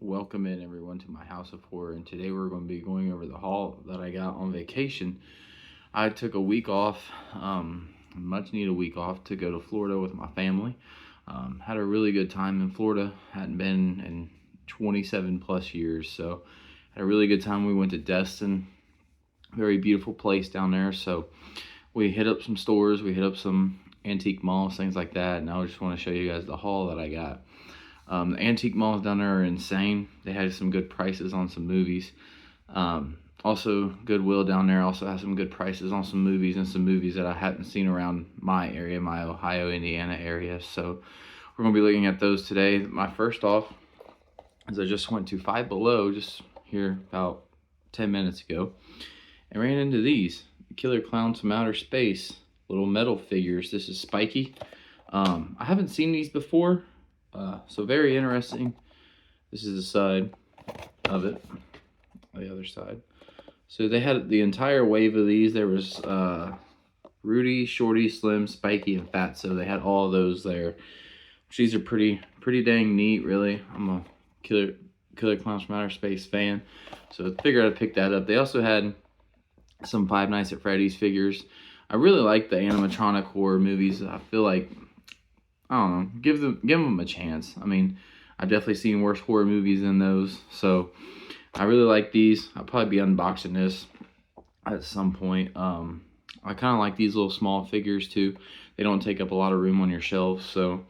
Welcome in everyone to my house of horror, and today we're going to be going over the haul that I got on vacation. I took a week off, much needed week off to go to Florida with my family. Had a really good time in Florida. Hadn't been in 27 plus years, so had a really good time. We went to Destin, very beautiful place down there. So we hit up some stores, we hit up some antique malls, things like that, and I just want to show you guys the haul that I got. The antique malls down there are insane. They had some good prices on some movies. Also, Goodwill down there also has some good prices on some movies and some movies that I hadn't seen around my area, my Ohio, Indiana area. So we're going to be looking at those today. My first off is I just went to Five Below just here about 10 minutes ago and ran into these Killer Clowns from Outer Space little metal figures. This is Spiky. I haven't seen these before. So very interesting. This is the side of it, the other side. So they had the entire wave of these. There was Rudy, Shorty, Slim, Spiky, and Fatso. They had all of those there. These are pretty dang neat, really. I'm a Killer Clowns from Outer Space fan, so I figured I'd pick that up. They also had some Five Nights at Freddy's figures. I really like the animatronic horror movies. I feel like, I don't know, give them a chance. I mean, I've definitely seen worse horror movies than those, so I really like these. I'll probably be unboxing this at some point. I kind of like these little small figures too. They don't take up a lot of room on your shelves, so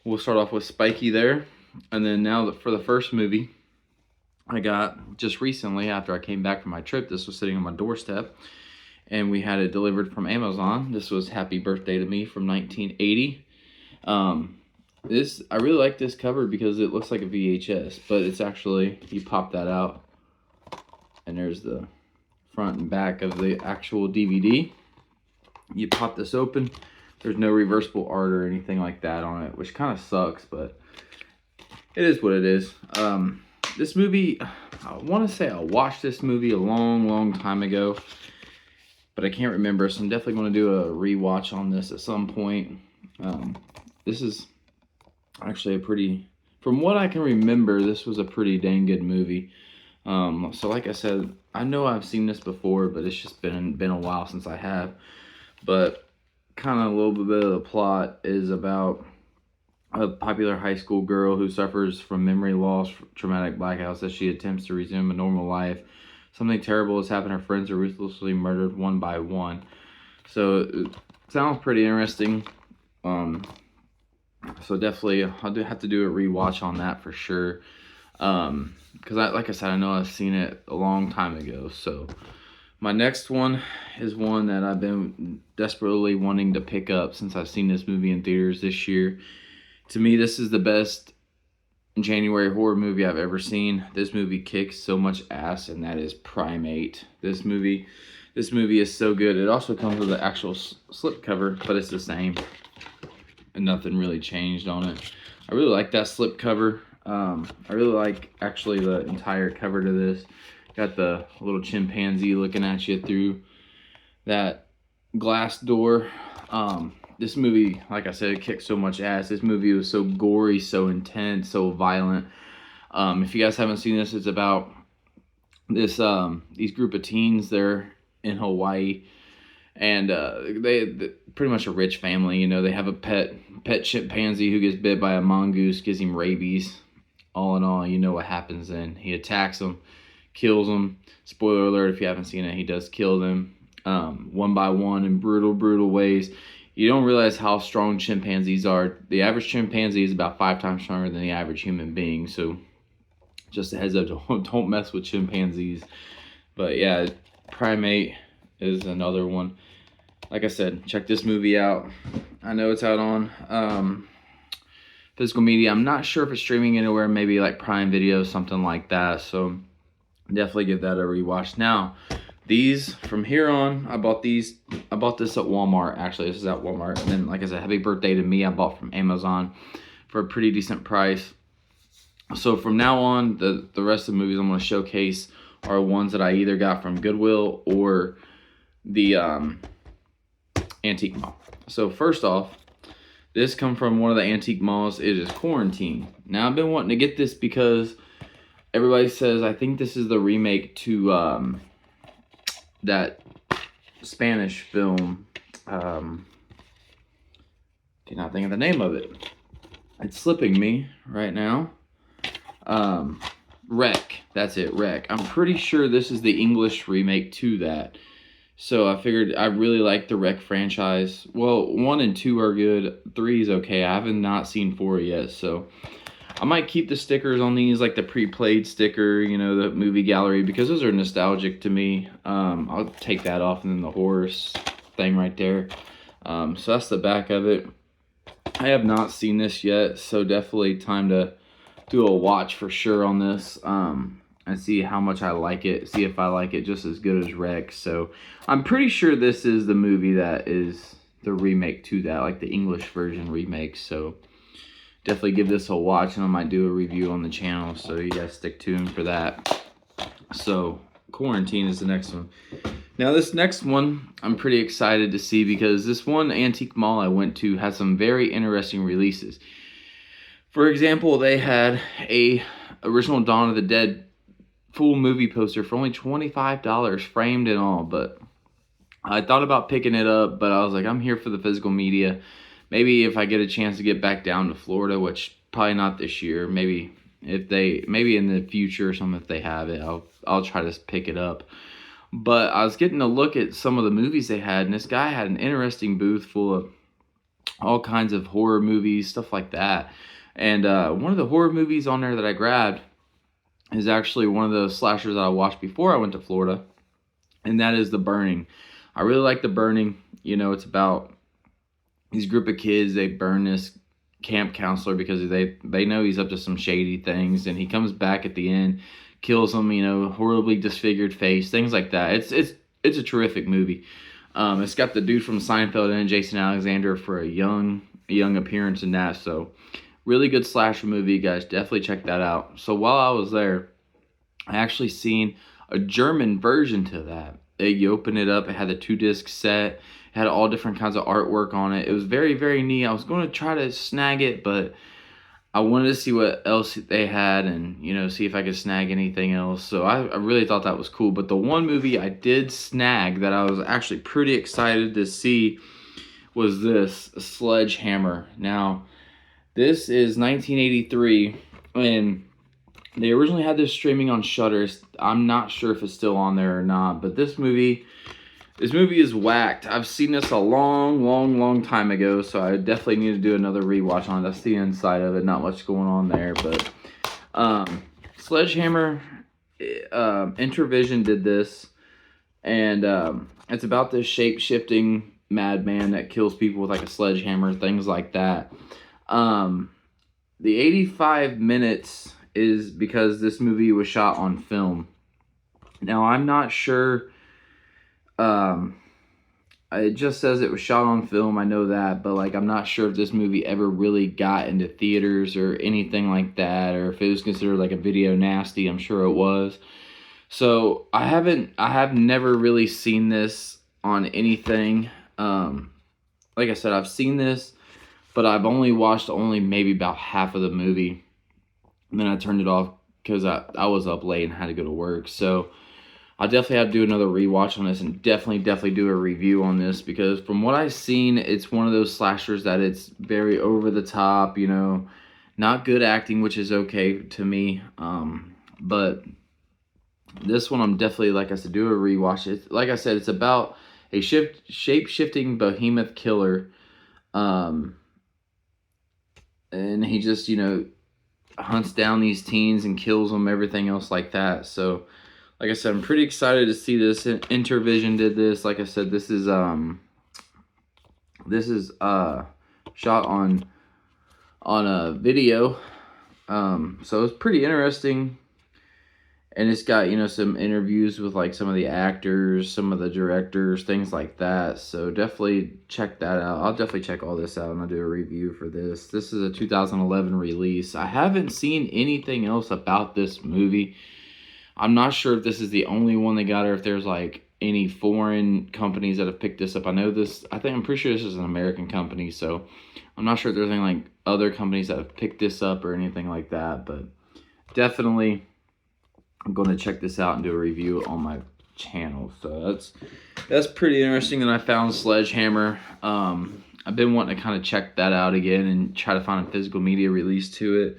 we'll start off with Spiky there. And then now for the first movie, I got just recently after I came back from my trip. This was sitting on my doorstep, and we had it delivered from Amazon. This was Happy Birthday to Me from 1980. I really like this cover because it looks like a VHS, but it's actually, you pop that out and there's the front and back of the actual DVD. You pop this open, there's no reversible art or anything like that on it, which kind of sucks, but it is what it is. This movie, I want to say I watched this movie a long time ago, but I can't remember, so I'm definitely going to do a rewatch on this at some point. This is actually from what I can remember, this was a pretty dang good movie. So like I said, I know I've seen this before, but it's just been a while since I have. But kind of a little bit of the plot is about a popular high school girl who suffers from memory loss, traumatic blackouts as she attempts to resume a normal life. Something terrible has happened. Her friends are ruthlessly murdered one by one. So it sounds pretty interesting. So definitely I'll have to do a rewatch on that for sure. Because like I said, I know I've seen it a long time ago. So my next one is one that I've been desperately wanting to pick up since I've seen this movie in theaters this year. To me, this is the best January horror movie I've ever seen. This movie kicks so much ass, and that is Primate. This movie is so good. It also comes with the actual slipcover, but it's the same, and nothing really changed on it. I really like that slipcover. I really like actually the entire cover to this. Got the little chimpanzee looking at you through that glass door. This movie, like I said, it kicked so much ass. This movie was so gory, so intense, so violent. If you guys haven't seen this, it's about this these group of teens. They're in Hawaii, and they pretty much a rich family. You know, they have a pet chimpanzee who gets bit by a mongoose, gives him rabies. All in all, you know what happens then. He attacks them, kills them. Spoiler alert, if you haven't seen it, he does kill them one by one in brutal ways. You don't realize how strong chimpanzees are. The average chimpanzee is about 5 times stronger than the average human being. So just a heads up, don't mess with chimpanzees. But yeah, Primate is another one. Like I said, check this movie out. I know it's out on physical media. I'm not sure if it's streaming anywhere, maybe like Prime Video, something like that. So definitely give that a rewatch. Now, these from here on, I bought this at Walmart. Actually, this is at Walmart. And then, like I said, Happy Birthday to Me, I bought from Amazon for a pretty decent price. So from now on, the rest of the movies I'm going to showcase are ones that I either got from Goodwill or the antique mall. So first off, this come from one of the antique malls. It is Quarantine. Now, I've been wanting to get this because everybody says, I think this is the remake to that Spanish film. Cannot think of the name of it. It's slipping me right now. Wreck. That's it, Wreck. I'm pretty sure this is the English remake to that. So I figured I really like the Wreck franchise. Well, 1 and 2 are good. 3 is okay. I haven't not seen 4 yet, so I might keep the stickers on these, like the pre-played sticker, you know, the movie gallery, because those are nostalgic to me. I'll take that off, and then the horse thing right there. So that's the back of it. I have not seen this yet, so definitely time to do a watch for sure on this, and see how much I like it, see if I like it just as good as Wreck. So I'm pretty sure this is the movie that is the remake to that, like the English version remake. So definitely give this a watch, and I might do a review on the channel, so you guys stick tuned for that. So Quarantine is the next one. Now this next one I'm pretty excited to see, because this one antique mall I went to had some very interesting releases. For example, they had a original Dawn of the Dead full movie poster for only $25, framed and all. But I thought about picking it up, but I was like, I'm here for the physical media. Maybe if I get a chance to get back down to Florida, which probably not this year, maybe in the future or something, if they have it, I'll try to pick it up. But I was getting a look at some of the movies they had, and this guy had an interesting booth full of all kinds of horror movies, stuff like that. And one of the horror movies on there that I grabbed is actually one of the slashers that I watched before I went to Florida, and that is The Burning. I really like The Burning. You know, it's about these group of kids. They burn this camp counselor because they know he's up to some shady things, and he comes back at the end, kills them, you know, horribly disfigured face, things like that. It's a terrific movie. It's got the dude from Seinfeld and Jason Alexander for a young appearance in that. So really good slasher movie, guys. Definitely check that out. So while I was there, I actually seen a German version to that. You open it up, it had the 2-disc set, it had all different kinds of artwork on it. It was very, very neat. I was going to try to snag it, but I wanted to see what else they had, and, you know, see if I could snag anything else. So I really thought that was cool. But the one movie I did snag that I was actually pretty excited to see was this, Sledgehammer. Now, this is 1983, and they originally had this streaming on Shudder. I'm not sure if it's still on there or not, but this movie is whacked. I've seen this a long time ago, so I definitely need to do another rewatch on it. That's the inside of it. Not much going on there, but Sledgehammer, Intervision did this, and it's about this shape-shifting madman that kills people with like a sledgehammer, things like that. The 85 minutes is because this movie was shot on film. Now, I'm not sure. It just says it was shot on film. I know that, but like, I'm not sure if this movie ever really got into theaters or anything like that, or if it was considered like a video nasty. I'm sure it was. So I have never really seen this on anything. Like I said, I've seen this, but I've only watched maybe about half of the movie, and then I turned it off because I was up late and had to go to work. So I'll definitely have to do another rewatch on this, and definitely do a review on this, because from what I've seen, it's one of those slashers that it's very over the top, you know, not good acting, which is okay to me. But this one I'm definitely, like I said, do a rewatch. Like I said, it's about a shape-shifting behemoth killer, and he just, you know, hunts down these teens and kills them, everything else like that. So like I said, I'm pretty excited to see this. Intervision did this. Like I said, this is shot on a video. So it's pretty interesting. And it's got, you know, some interviews with like some of the actors, some of the directors, things like that. So definitely check that out. I'll definitely check all this out, and I'll do a review for this. This is a 2011 release. I haven't seen anything else about this movie. I'm not sure if this is the only one they got, or if there's like any foreign companies that have picked this up. I'm pretty sure this is an American company, so I'm not sure if there's any like other companies that have picked this up or anything like that. But definitely I'm going to check this out and do a review on my channel. So that's pretty interesting that I found Sledgehammer. I've been wanting to kind of check that out again and try to find a physical media release to it.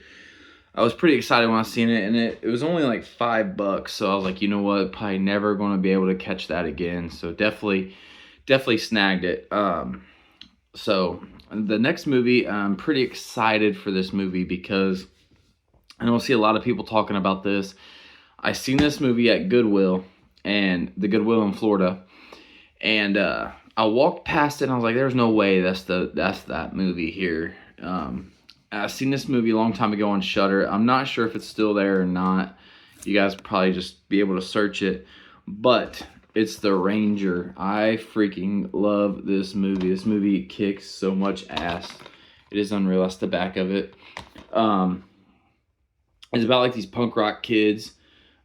I was pretty excited when I seen it, and it was only like $5, so I was like, you know what, probably never going to be able to catch that again. So definitely snagged it. So the next movie, I'm pretty excited for this movie because I don't see a lot of people talking about this. I seen this movie at Goodwill, and the Goodwill in Florida, and I walked past it and I was like, there's no way that's that movie here. I've seen this movie a long time ago on Shudder. I'm not sure if it's still there or not. You guys probably just be able to search it, but it's The Ranger. I freaking love this movie. This movie kicks so much ass. It is unreal. That's the back of it. It's about like these punk rock kids.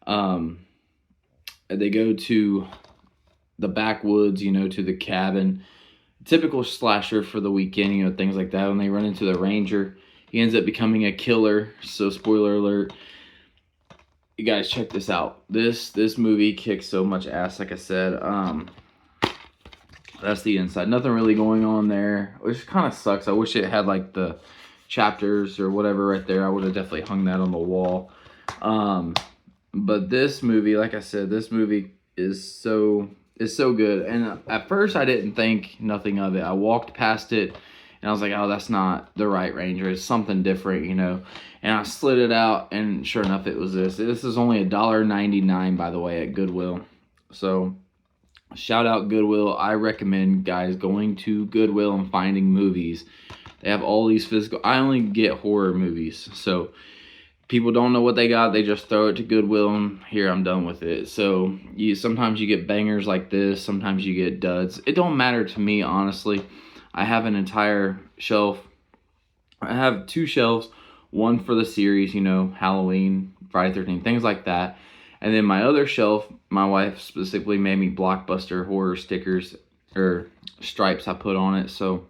They go to the backwoods, to the cabin. Typical slasher for the weekend, things like that. When they run into the Ranger, he ends up becoming a killer. So spoiler alert. You guys check this out. This movie kicks so much ass, like I said. That's the inside. Nothing really going on there, which kind of sucks. I wish it had like the chapters or whatever right there. I would have definitely hung that on the wall. But this movie, like I said, this movie is so good. And at first I didn't think nothing of it. I walked past it and I was like, oh, that's not the right Ranger. It's something different, And I slid it out, and sure enough, it was this. This is only $1.99, by the way, at Goodwill. So shout out Goodwill. I recommend guys going to Goodwill and finding movies. They have all these physical. I only get horror movies, so people don't know what they got. They just throw it to Goodwill, and here, I'm done with it. So sometimes you get bangers like this. Sometimes you get duds. It don't matter to me, honestly. I have an entire shelf. I have 2 shelves. One for the series, Halloween, Friday 13th, things like that. And then my other shelf, my wife specifically made me Blockbuster horror stickers or stripes I put on it. So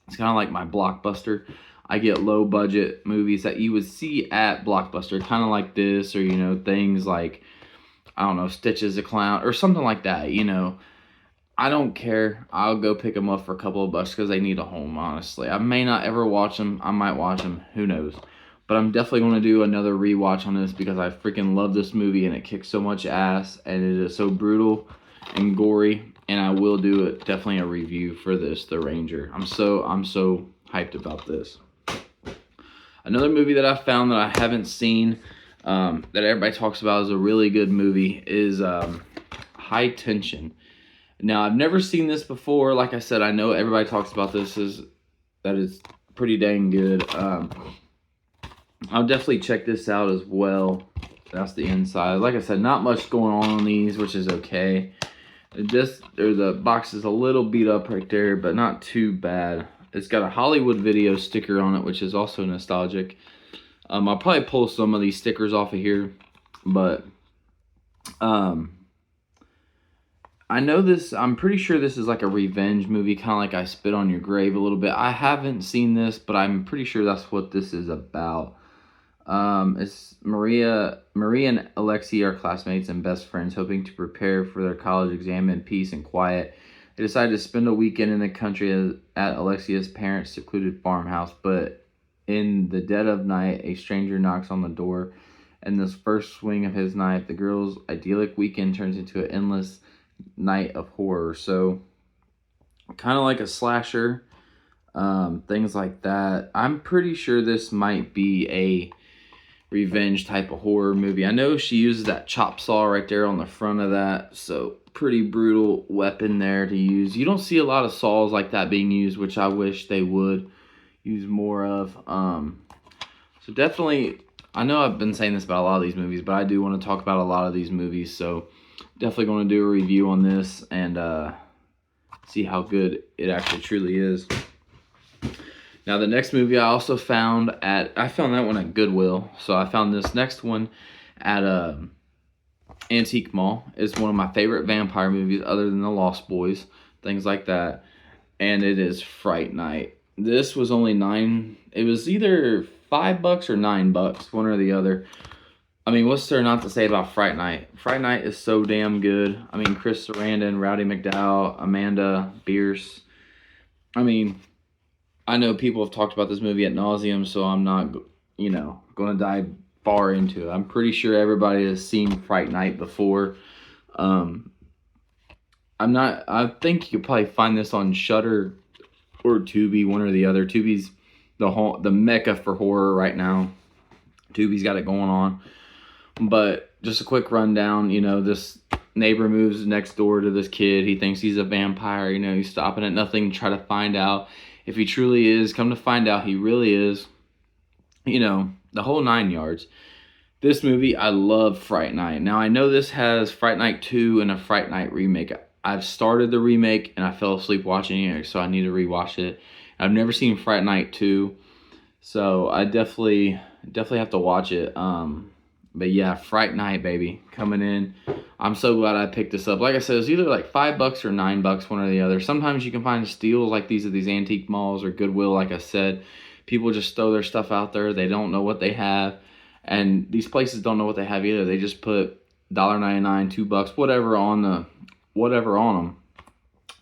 it's kind of like my Blockbuster. I get low budget movies that you would see at Blockbuster, kind of like this, or, things like, I don't know, Stitches the Clown or something like that, I don't care. I'll go pick them up for a couple of bucks because they need a home, honestly. I may not ever watch them. I might watch them. Who knows? But I'm definitely going to do another rewatch on this because I freaking love this movie and it kicks so much ass and it is so brutal and gory. And I will do definitely a review for this, The Ranger. I'm so hyped about this. Another movie that I found that I haven't seen that everybody talks about is a really good movie is High Tension. Now, I've never seen this before. Like I said, I know everybody talks about this that it's pretty dang good. I'll definitely check this out as well. That's the inside. Like I said, not much going on these, which is okay. The box is a little beat up right there, but not too bad. It's got a Hollywood Video sticker on it, which is also nostalgic. I'll probably pull some of these stickers off of here, but I know this. I'm pretty sure this is like a revenge movie, kind of like I Spit on Your Grave a little bit. I haven't seen this, but I'm pretty sure that's what this is about. It's Maria and Alexi are classmates and best friends, hoping to prepare for their college exam in peace and quiet. They decide to spend a weekend in the country at Alexia's parents' secluded farmhouse, but in the dead of night, a stranger knocks on the door, and this first swing of his knife, the girl's idyllic weekend turns into an endless night of horror. So kind of like a slasher, things like that. I'm pretty sure this might be a revenge type of horror movie. I know she uses that chop saw right there on the front of that, so pretty brutal weapon there to use. You don't see a lot of saws like that being used, which I wish they would use more of. So definitely, I know I've been saying this about a lot of these movies, but I do want to talk about a lot of these movies, so definitely going to do a review on this and see how good it actually truly is. Now, the next movie I also found I found that one at Goodwill. So I found this next one at Antique Mall. It's one of my favorite vampire movies other than The Lost Boys, things like that. And it is Fright Night. This was only it was either $5 or $9, one or the other. I mean, what's there not to say about Fright Night? Fright Night is so damn good. I mean, Chris Sarandon, Rowdy McDowell, Amanda Bierce. I mean, I know people have talked about this movie at nauseum, so I'm not, going to dive far into it. I'm pretty sure everybody has seen Fright Night before. I think you could probably find this on Shudder or Tubi, one or the other. Tubi's the mecca for horror right now. Tubi's got it going on. But just a quick rundown, this neighbor moves next door to this kid. He thinks he's a vampire, he's stopping at nothing to try to find out if he truly is. Come to find out he really is, the whole 9 yards. This movie, I love Fright Night. Now, I know this has Fright Night 2 and a Fright Night remake. I've started the remake and I fell asleep watching it, so I need to rewatch it. I've never seen Fright Night 2, so I definitely have to watch it. But yeah, Fright Night, baby, coming in. I'm so glad I picked this up. Like I said, it's either like $5 or $9, one or the other. Sometimes you can find steals like these at these antique malls or Goodwill, like I said. People just throw their stuff out there. They don't know what they have. And these places don't know what they have either. They just put $1.99, $2, whatever on them.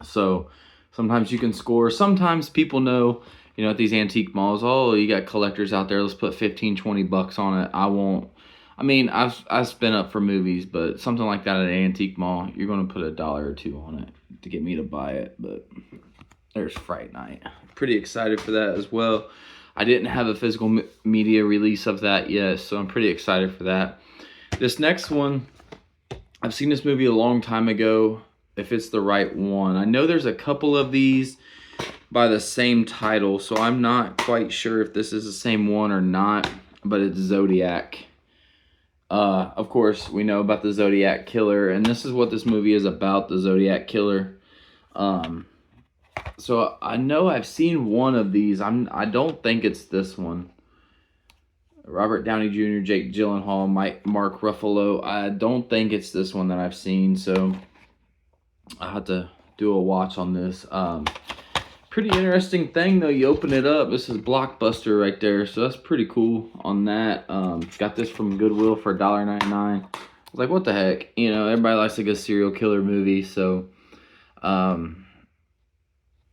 So sometimes you can score. Sometimes people know, at these antique malls, oh, you got collectors out there. Let's put $15, $20 on it. I won't. I mean, I've spent up for movies, but something like that at an antique mall, you're going to put $1 or $2 on it to get me to buy it. But there's Fright Night. Pretty excited for that as well. I didn't have a physical media release of that yet, so I'm pretty excited for that. This next one, I've seen this movie a long time ago, if it's the right one. I know there's a couple of these by the same title, so I'm not quite sure if this is the same one or not, but it's Zodiac. Of course, we know about the Zodiac Killer, and this is what this movie is about, the Zodiac Killer. So I know I've seen one of these. I don't think it's this one. Robert Downey Jr., Jake Gyllenhaal, Mark Ruffalo. I don't think it's this one that I've seen, so I have to do a watch on this. Pretty interesting thing, though. You open it up. This is Blockbuster right there, so that's pretty cool on that. Got this from Goodwill for $1.99. I was like, what the heck? Everybody likes a good serial killer movie, so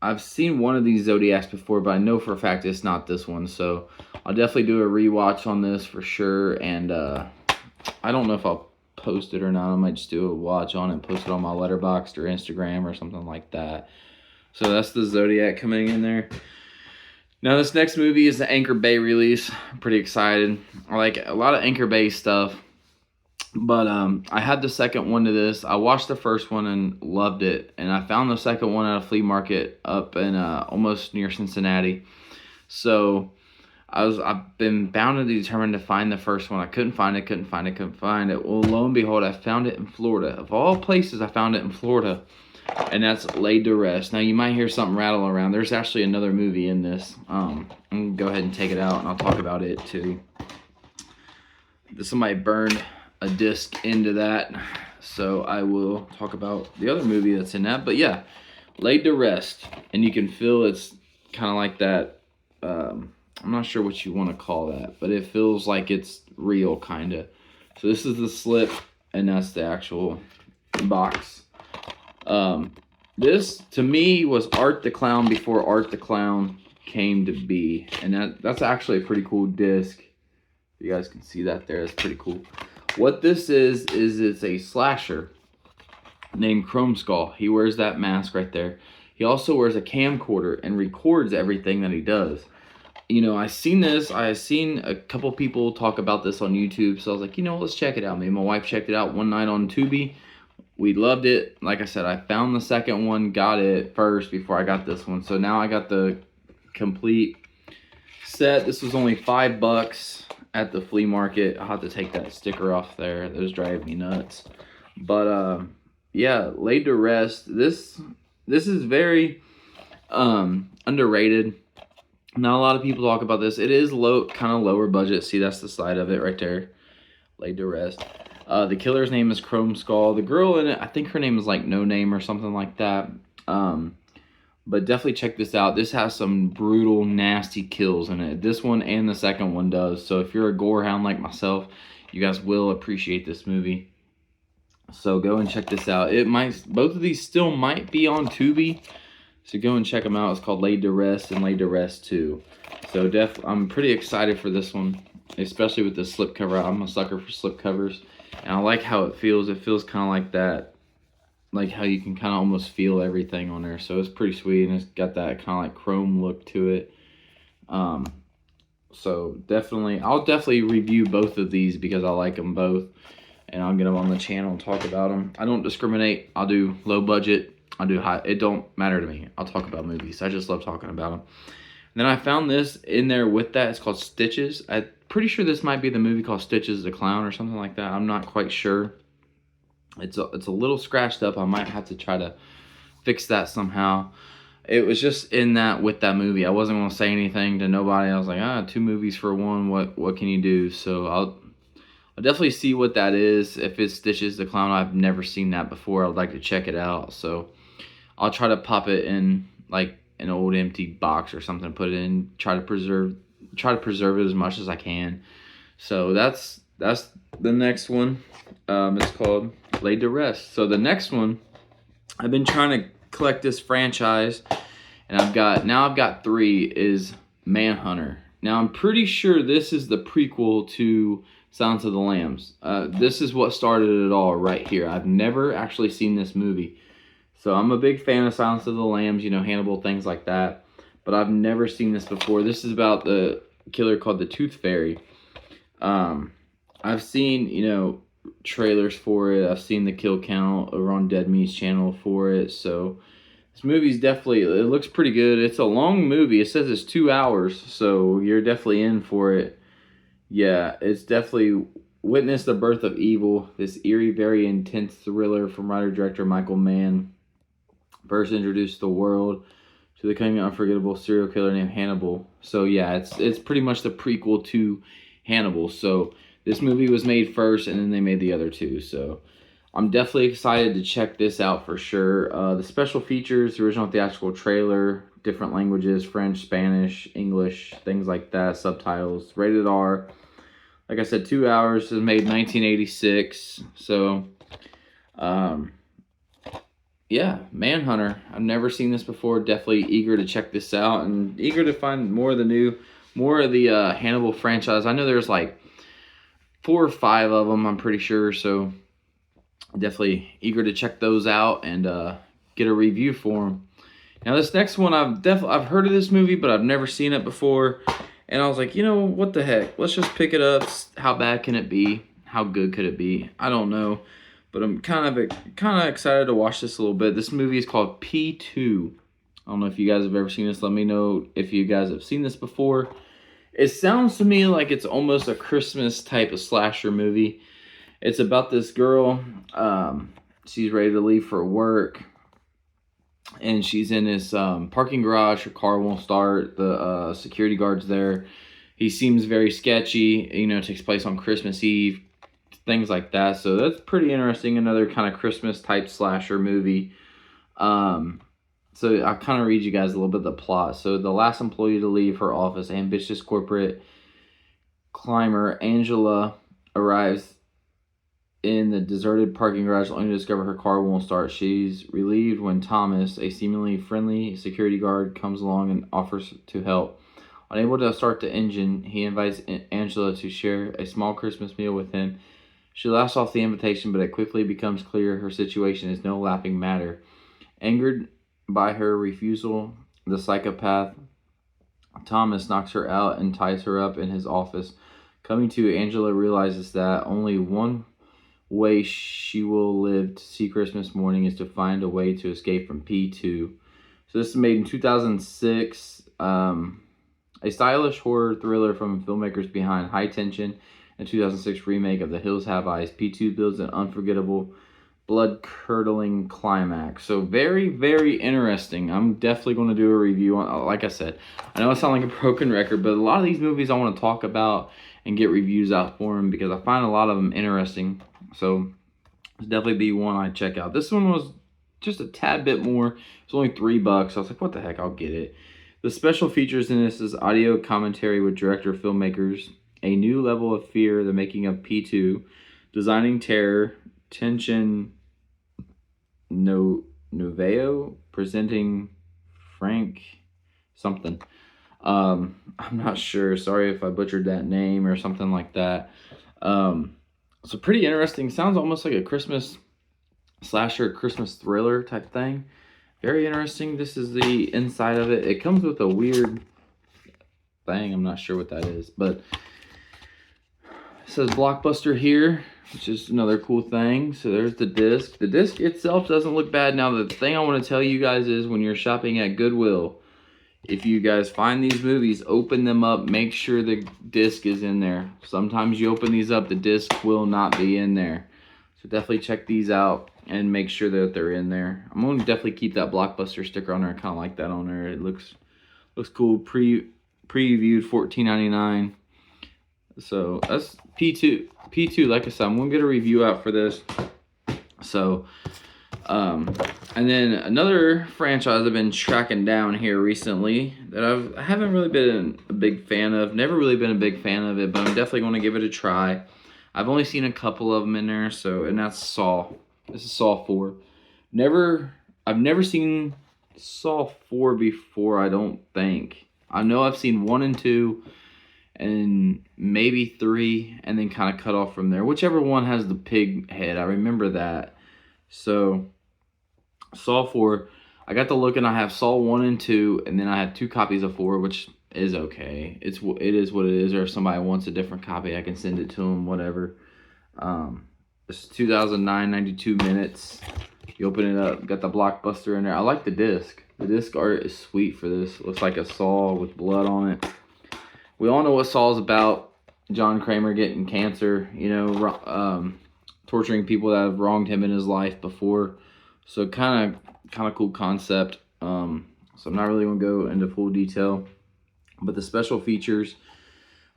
I've seen one of these Zodiacs before, but I know for a fact it's not this one, so I'll definitely do a rewatch on this for sure, and I don't know if I'll post it or not. I might just do a watch on it and post it on my Letterboxd or Instagram or something like that. So that's the Zodiac coming in there. Now this next movie is the Anchor Bay release. I'm pretty excited. I like a lot of Anchor Bay stuff. But I had the second one to this. I watched the first one and loved it. And I found the second one at a flea market up in almost near Cincinnati. So I've been bound and determined to find the first one. I couldn't find it. Well, lo and behold, I found it in Florida. Of all places, I found it in Florida. And that's Laid to Rest. Now, you might hear something rattle around. There's actually another movie in this. I'm going to go ahead and take it out, and I'll talk about it, too. Somebody burned a disc into that, so I will talk about the other movie that's in that. But, yeah, Laid to Rest. And you can feel it's kind of like that. I'm not sure what you want to call that, but it feels like it's real, kind of. So this is the slip, and that's the actual box. This to me was Art the Clown before Art the Clown came to be, and that's actually a pretty cool disc. You guys can see that there. That's pretty cool. What this is it's a slasher named Chrome Skull. He wears that mask right there. He also wears a camcorder and records everything that he does. I seen this. I seen a couple people talk about this on YouTube, so I was like, let's check it out. Maybe my wife checked it out one night on Tubi. We loved it. Like I said, I found the second one, got it first before I got this one. So now I got the complete set. This was only $5 at the flea market. I'll have to take that sticker off there. Those drive me nuts. But yeah, Laid to Rest. This is very underrated. Not a lot of people talk about this. It is kind of lower budget. See, that's the side of it right there. Laid to Rest. The killer's name is Chrome Skull. The girl in it, I think her name is like No Name or something like that. But definitely check this out. This has some brutal, nasty kills in it. This one and the second one does. So if you're a gore hound like myself, You guys will appreciate this movie. So go and check this out. Both of these still might be on Tubi. So go and check them out. It's called Laid to Rest and Laid to Rest 2. So I'm pretty excited for this one, especially with the slipcover. I'm a sucker for slipcovers. And I like how it feels. It feels kind of like that, like how you can kind of almost feel everything on there. So it's pretty sweet, and it's got that kind of like chrome look to it. So I'll definitely review both of these because I like them both. And I'll get them on the channel and talk about them. I don't discriminate. I'll do low budget. I'll do high. It don't matter to me. I'll talk about movies. I just love talking about them. And then I found this in there with that. It's called Stitches. I'm pretty sure this might be the movie called Stitches the Clown or something like that. I'm not quite sure. It's a little scratched up. I might have to try to fix that somehow. It was just in that with that movie. I wasn't going to say anything to nobody. I was like, 2 movies for one. What can you do? So I'll definitely see what that is. If it's Stitches the Clown, I've never seen that before. I'd like to check it out. So I'll try to pop it in like an old empty box or something, put it in, try to preserve it as much as I can. So that's the next one. It's called Laid to Rest. So the next one, I've been trying to collect this franchise, and I've got 3, is Manhunter. Now I'm pretty sure this is the prequel to Silence of the Lambs. This is what started it all right here. I've never actually seen this movie. So I'm a big fan of Silence of the Lambs, Hannibal, things like that. But I've never seen this before. This is about the killer called the Tooth Fairy. I've seen, trailers for it. I've seen the kill count over on Dead Meat's channel for it. So this movie's definitely, it looks pretty good. It's a long movie. It says it's 2 hours. So you're definitely in for it. Yeah, it's definitely Witness the Birth of Evil, this eerie, very intense thriller from writer-director Michael Mann. First introduced the world to the coming unforgettable serial killer named Hannibal. So yeah, it's pretty much the prequel to Hannibal. So this movie was made first, and then they made the other 2. So I'm definitely excited to check this out for sure. The special features, the original theatrical trailer, different languages, French, Spanish, English, things like that, subtitles, rated R. Like I said, 2 hours. It was made in 1986. So, yeah, Manhunter. I've never seen this before. Definitely eager to check this out and eager to find more of the Hannibal franchise. I know there's like 4 or 5 of them, I'm pretty sure. So, definitely eager to check those out and get a review for them. Now, this next one, I've heard of this movie, but I've never seen it before. And I was like, what the heck? Let's just pick it up. How bad can it be? How good could it be? I don't know. But I'm kind of excited to watch this a little bit. This movie is called P2. I don't know if you guys have ever seen this. Let me know if you guys have seen this before. It sounds to me like it's almost a Christmas type of slasher movie. It's about this girl. She's ready to leave for work. And she's in this parking garage. Her car won't start. The security guard's there. He seems very sketchy. It takes place on Christmas Eve. Things like that. So that's pretty interesting. Another kind of Christmas type slasher movie. So I'll kind of read you guys a little bit of the plot. So the last employee to leave her office, ambitious corporate climber Angela, arrives in the deserted parking garage only to discover her car won't start. She's relieved when Thomas, a seemingly friendly security guard, comes along and offers to help. Unable to start the engine, he invites Angela to share a small Christmas meal with him. She laughs off the invitation, but it quickly becomes clear her situation is no laughing matter. Angered by her refusal, the psychopath Thomas knocks her out and ties her up in his office. Coming to, Angela realizes that only one way she will live to see Christmas morning is to find a way to escape from P2. So this is made in 2006. A stylish horror thriller from filmmakers behind High Tension and 2006 remake of The Hills Have Eyes. P2 builds an unforgettable, blood-curdling climax. So very, very interesting. I'm definitely going to do a review on. Like I said, I know I sound like a broken record, but a lot of these movies I want to talk about and get reviews out for them because I find a lot of them interesting. So it's definitely be one I check out. This one was just a tad bit more. It's only $3. I was like, what the heck? I'll get it. The special features in this is audio commentary with director filmmakers A New Level of Fear, the making of P2, Designing Terror, Tension Noveo, presenting Frank something. I'm not sure. Sorry if I butchered that name or something like that. So pretty interesting. Sounds almost like a Christmas slasher, Christmas thriller type thing. Very interesting. This is the inside of it. It comes with a weird thing. I'm not sure what that is, but it says Blockbuster here, which is another cool thing. So there's the disc. The disc itself doesn't look bad. Now, the thing I want to tell you guys is when you're shopping at Goodwill, if you guys find these movies, open them up. Make sure the disc is in there. Sometimes you open these up, the disc will not be in there. So definitely check these out and make sure that they're in there. I'm going to definitely keep that Blockbuster sticker on there. I kind of like that on there. It looks cool. Previewed $14.99. So that's P2. Like I said, I'm going to get a review out for this. So, and then another franchise I've been tracking down here recently that I haven't really been a big fan of. Never really been a big fan of it, but I'm definitely going to give it a try. I've only seen a couple of them in there, and that's Saw. This is Saw 4. I've never seen Saw 4 before, I don't think. I know I've seen 1 and 2 and maybe 3 and then kind of cut off from there. Whichever one has the pig head, I remember that. So Saw 4, I got to look and I have Saw 1 and 2, and then I have 2 copies of 4, which is okay. It is what it is. Or if somebody wants a different copy, I can send it to them, whatever. It's 2009, 92 minutes. You open it up, got the Blockbuster in there. I like the disc. The disc art is sweet for this. Looks like a saw with blood on it. We all know what Saw's about. John Kramer getting cancer, torturing people that have wronged him in his life before. So kind of cool concept. So I'm not really going to go into full detail. But the special features,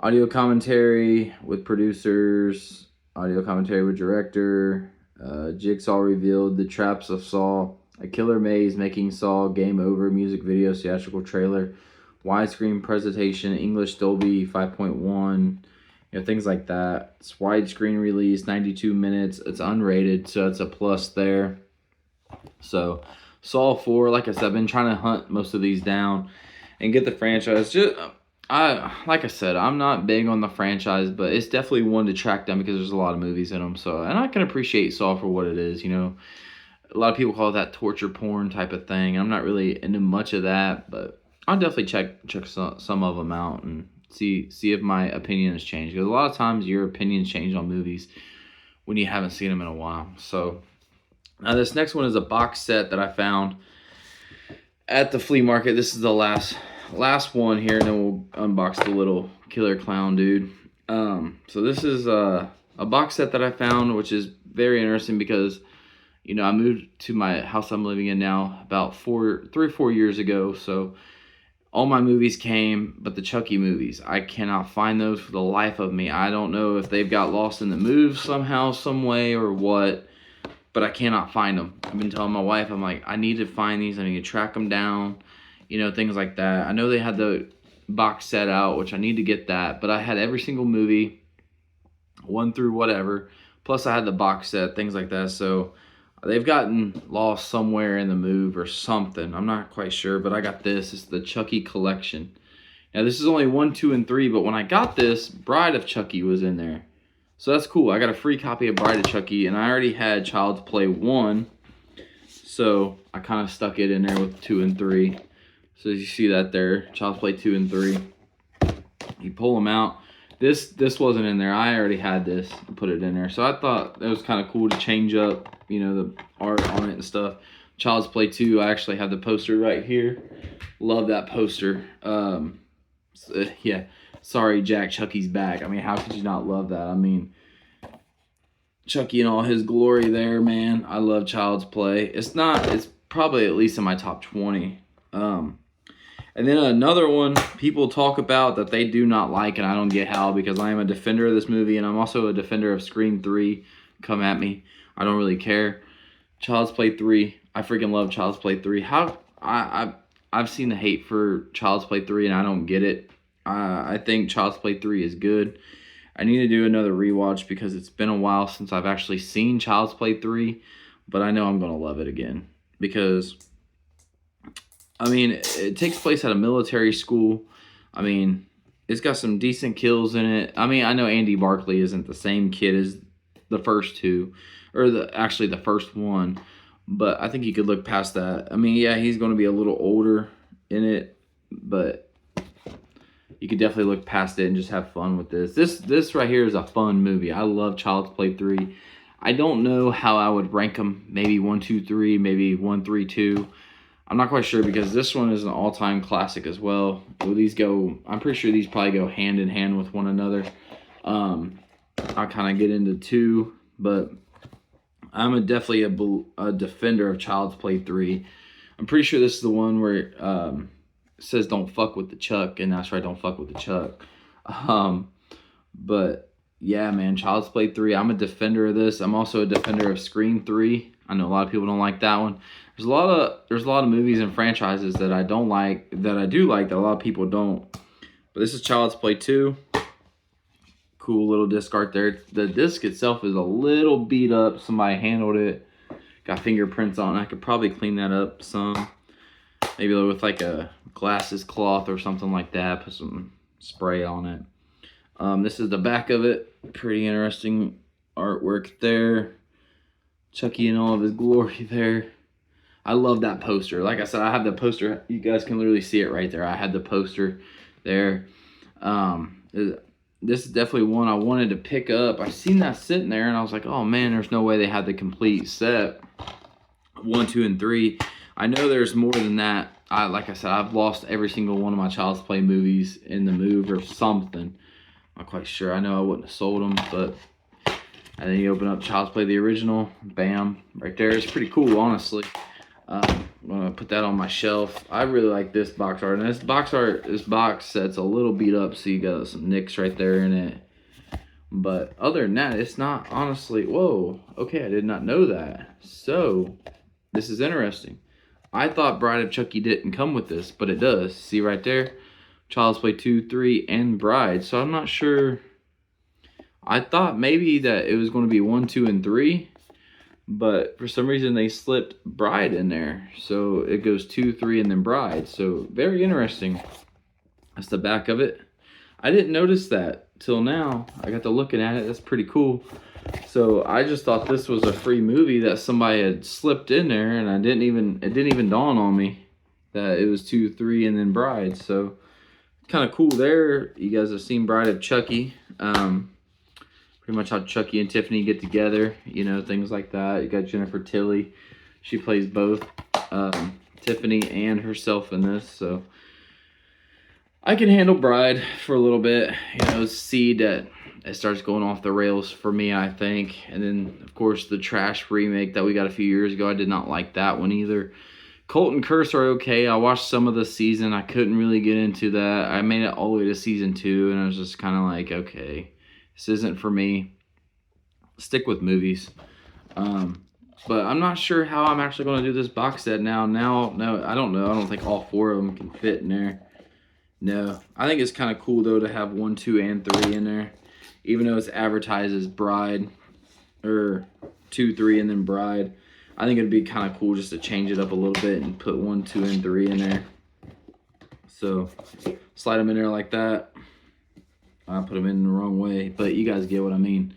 audio commentary with producers, audio commentary with director, Jigsaw revealed, the traps of Saw, a killer maze making Saw, game over, music video, theatrical trailer, widescreen presentation, English Dolby 5.1, things like that. It's widescreen release, 92 minutes. It's unrated, so it's a plus there. So Saw 4, like I said, I've been trying to hunt most of these down and get the franchise. Like I said, I'm not big on the franchise, but it's definitely one to track down because there's a lot of movies in them. So, and I can appreciate Saw for what it is. A lot of people call it that torture porn type of thing. I'm not really into much of that, but I'll definitely check some of them out and see if my opinion has changed. Because a lot of times your opinions change on movies when you haven't seen them in a while. So now this next one is a box set that I found at the flea market. This is the last one here, and then we'll unbox the little killer clown dude. So this is a box set that I found, which is very interesting because I moved to my house I'm living in now about 3 or 4 years ago. So all my movies came, but the Chucky movies, I cannot find those for the life of me. I don't know if they've got lost in the move somehow, some way, or what, but I cannot find them. I've been telling my wife, I'm like, I need to find these. I need to track them down, things like that. I know they had the box set out, which I need to get that, but I had every single movie, 1 through whatever, plus I had the box set, things like that. So they've gotten lost somewhere in the move or something. I'm not quite sure, but I got this. It's the Chucky collection. Now, this is only 1, 2, and 3, but when I got this, Bride of Chucky was in there. So that's cool. I got a free copy of Bride of Chucky, and I already had Child's Play 1, so I kind of stuck it in there with 2 and 3. So as you see that there, Child's Play 2 and 3. You pull them out. This wasn't in there. I already had this and put it in there. So I thought that was kind of cool to change up, the art on it and stuff. Child's Play 2, I actually have the poster right here. Love that poster. Yeah. Sorry, Jack, Chucky's back. I mean, how could you not love that? I mean, Chucky in all his glory there, man. I love Child's Play. It's probably at least in my top 20. And then another one people talk about that they do not like, and I don't get how, because I am a defender of this movie, and I'm also a defender of Scream 3. Come at me. I don't really care. Child's Play 3. I freaking love Child's Play 3. I've seen the hate for Child's Play 3, and I don't get it. I think Child's Play 3 is good. I need to do another rewatch because it's been a while since I've actually seen Child's Play 3, but I know I'm going to love it again because, I mean, it takes place at a military school. I mean, it's got some decent kills in it. I mean, I know Andy Barclay isn't the same kid as the first two, or actually the first one, but I think you could look past that. I mean, yeah, he's going to be a little older in it, but you could definitely look past it and just have fun with this. This right here is a fun movie. I love Child's Play 3. I don't know how I would rank them. Maybe 1, 2, 3, maybe 1, 3, 2. I'm not quite sure because this one is an all-time classic as well. These go, I'm pretty sure these probably go hand in hand with one another. I'll kind of get into 2, but I'm definitely a defender of Child's Play 3. I'm pretty sure this is the one where it says don't fuck with the Chuck, and that's right, don't fuck with the Chuck. But yeah, man, Child's Play 3, I'm a defender of this. I'm also a defender of Scream 3. I know a lot of people don't like that one. There's a lot of movies and franchises that I don't like, that I do like, that a lot of people don't. But this is Child's Play 2. Cool little disc art there. The disc itself is a little beat up. Somebody handled it. Got fingerprints on it. I could probably clean that up some. Maybe with like a glasses cloth or something like that. Put some spray on it. This is the back of it. Pretty interesting artwork there. Chucky in all of his glory there. I love that poster. Like I said, I have the poster. You guys can literally see it right there. I had the poster there. This is definitely one I wanted to pick up. I seen that sitting there and I was like, oh man, there's no way they had the complete set. 1, 2, and 3. I know there's more than that. Like I said, I've lost every single one of my Child's Play movies in the move or something. I'm not quite sure. I know I wouldn't have sold them, but... And then you open up Child's Play, the original. Bam. Right there. It's pretty cool, honestly. I'm going to put that on my shelf. I really like this box art. And this box set's a little beat up, so you got some nicks right there in it. But other than that, it's not, honestly... Whoa. Okay, I did not know that. So, this is interesting. I thought Bride of Chucky didn't come with this, but it does. See right there? Child's Play 2, 3, and Bride. So I'm not sure. I thought maybe that it was going to be 1, 2, and 3. But for some reason they slipped Bride in there. So it goes 2, 3, and then Bride. So very interesting. That's the back of it. I didn't notice that till now. I got to looking at it. That's pretty cool. So I just thought this was a free movie that somebody had slipped in there, and it didn't even dawn on me that it was 2, 3, and then Bride. So kind of cool there. You guys have seen Bride of Chucky. Pretty much how Chucky and Tiffany get together, you know, things like that. You got Jennifer Tilly. She plays both Tiffany and herself in this. So I can handle Bride for a little bit. You know, seed that it starts going off the rails for me, I think. And then, of course, the trash remake that we got a few years ago. I did not like that one either. Cult and Curse are okay. I watched some of the season. I couldn't really get into that. I made it all the way to season 2, and I was just kind of like, okay, this isn't for me. Stick with movies. But I'm not sure how I'm actually going to do this box set now. No, I don't know. I don't think all 4 of them can fit in there. No. I think it's kind of cool, though, to have 1, 2, and 3 in there. Even though it's advertised as Bride, or 2, 3, and then Bride. I think it'd be kind of cool just to change it up a little bit and put 1, 2, and 3 in there. So, slide them in there like that. I put them in the wrong way, but you guys get what I mean.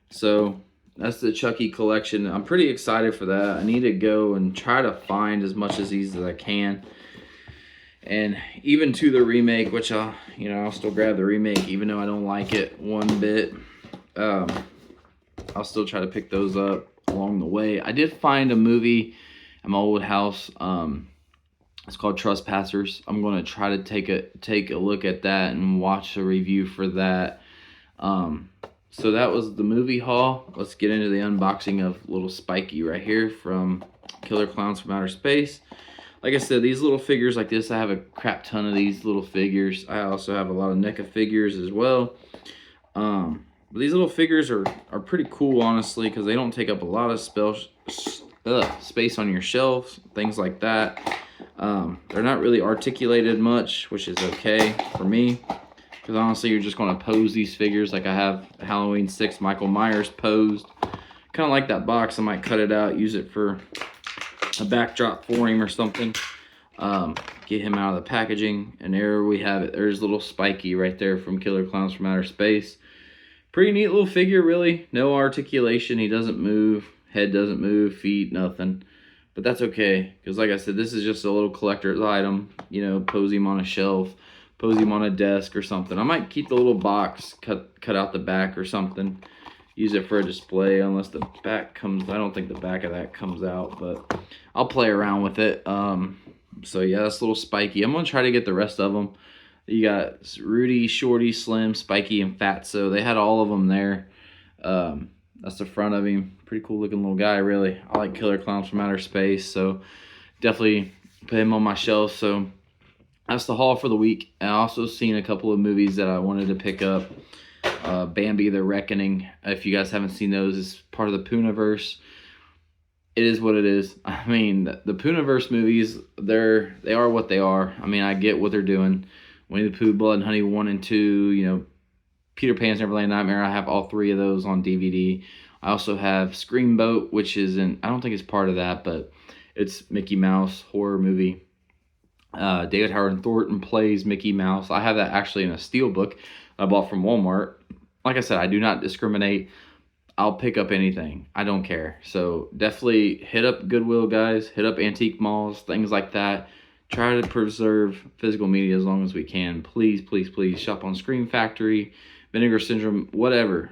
So, that's the Chucky collection. I'm pretty excited for that. I need to go and try to find as much of these as I can. And even to the remake, which I'll still grab the remake, even though I don't like it one bit. I'll still try to pick those up along the way. I did find a movie at my old house. It's called Trespassers. I'm going to try to take a look at that and watch a review for that. So that was the movie haul. Let's get into the unboxing of little Spiky right here from Killer Clowns from Outer Space. Like I said, these little figures like this, I have a crap ton of these little figures. I also have a lot of NECA figures as well. But these little figures are pretty cool, honestly, because they don't take up a lot of space on your shelves, things like that. They're not really articulated much, which is okay for me. because honestly, you're just going to pose these figures. Like I have Halloween 6 Michael Myers posed. Kind of like that box. I might cut it out, use it for a backdrop for him or something. Get him out of the packaging. And there we have it. There's little Spikey right there from Killer Clowns from Outer Space. Pretty neat little figure, really. No articulation. He doesn't move. Head doesn't move. Feet, nothing. But that's okay, because like I said, this is just a little collector's item. You know, pose him on a shelf, pose him on a desk or something. I might keep the little box, cut out the back or something. Use it for a display, unless the back comes. I don't think the back of that comes out, but I'll play around with it. So yeah, that's a little Spikey. I'm gonna try to get the rest of them. You got Rudy, Shorty, Slim, Spikey, and Fatso. They had all of them there. That's the front of him. Pretty cool looking little guy, really. I like Killer Clowns from Outer Space, so definitely put him on my shelf. So that's the haul for the week. And I also seen a couple of movies that I wanted to pick up. Bambi: The Reckoning. If you guys haven't seen those, it's part of the Poonaverse. It is what it is. I mean, the Poonaverse movies, they are what they are. I mean, I get what they're doing. Winnie the Pooh, Blood and Honey 1 and 2, you know, Peter Pan's Neverland Nightmare. I have all 3 of those on DVD. I also have Screamboat, which isn't, I don't think it's part of that, but it's Mickey Mouse horror movie. David Howard Thornton plays Mickey Mouse. I have that actually in a steelbook I bought from Walmart. Like I said, I do not discriminate. I'll pick up anything. I don't care. So definitely hit up Goodwill, guys. Hit up antique malls, things like that. Try to preserve physical media as long as we can. Please, please, please shop on Scream Factory, Vinegar Syndrome, whatever.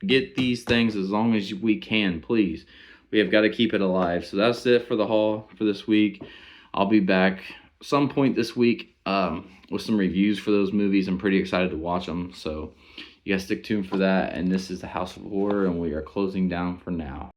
Get these things as long as we can, please. We have got to keep it alive. So that's it for the haul for this week. I'll be back some point this week with some reviews for those movies. I'm pretty excited to watch them. So you guys stick tuned for that. And this is the House of Horror, and we are closing down for now.